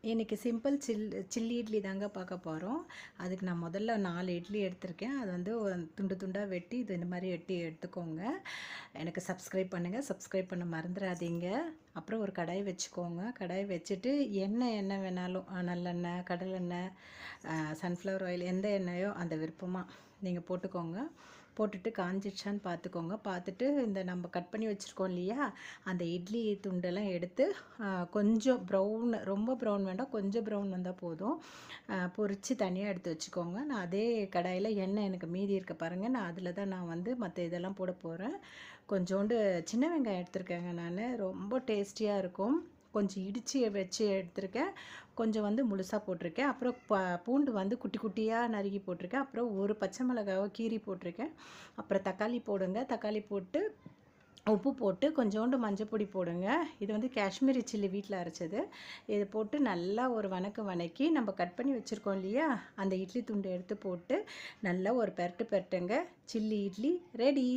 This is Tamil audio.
இன்றைக்கி சிம்பிள் சில்லி இட்லி தாங்க பார்க்க போகிறோம். அதுக்கு நான் முதல்ல 4 இட்லி எடுத்திருக்கேன். அது வந்து துண்டு துண்டாக வெட்டி இது இந்த மாதிரி வெட்டி எடுத்துக்கோங்க. எனக்கு சப்ஸ்கிரைப் பண்ணுங்கள், சப்ஸ்கிரைப் பண்ண மறந்துடாதீங்க. அப்புறம் ஒரு கடாய் வச்சுக்கோங்க. கடாய் வச்சுட்டு எண்ணெய் வேணாலும் நல்லெண்ணெய், கடலெண்ணெய், சன்ஃப்ளவர் ஆயில் எந்த எண்ணெயோ அந்த விருப்பமாக நீங்கள் போட்டுக்கோங்க. போட்டுட்டு காஞ்சிடுச்சான்னு பார்த்துக்கோங்க. பார்த்துட்டு இந்த நம்ம கட் பண்ணி வச்சுருக்கோம் இல்லையா, அந்த இட்லி துண்டெல்லாம் எடுத்து கொஞ்சம் ப்ரௌன், ரொம்ப ப்ரௌன் வேண்டாம், கொஞ்சம் ப்ரௌன் வந்தால் போதும், பொரித்து தனியாக எடுத்து வச்சுக்கோங்க. நான் அதே கடாயில் எண்ணெய் எனக்கு மீதி இருக்க பாருங்கள், நான் அதில் தான் நான் வந்து மற்ற இதெல்லாம் போட போகிறேன். கொஞ்சோண்டு சின்ன வெங்காயம் எடுத்துருக்கேங்க நான், ரொம்ப டேஸ்டியாக இருக்கும். கொஞ்சம் இடித்து வச்சு எடுத்திருக்கேன், கொஞ்சம் வந்து முழுசாக போட்டிருக்கேன். அப்புறம் பூண்டு வந்து குட்டி குட்டியாக நறுக்கி போட்டிருக்கேன். அப்புறம் ஒரு பச்சை மிளகாவை கீறி போட்டிருக்கேன். அப்புறம் தக்காளி போடுங்க, தக்காளி போட்டு உப்பு போட்டு கொஞ்சோண்டு மஞ்சப்பொடி போடுங்க. இது வந்து காஷ்மீரி சில்லி வீட்டில் அரைச்சது. இது போட்டு நல்லா ஒரு வணக்கி நம்ம கட் பண்ணி வச்சுருக்கோம் இல்லையா, அந்த இட்லி துண்டை எடுத்து போட்டு நல்லா ஒரு பெரட்டுங்க. Chilli idli ready.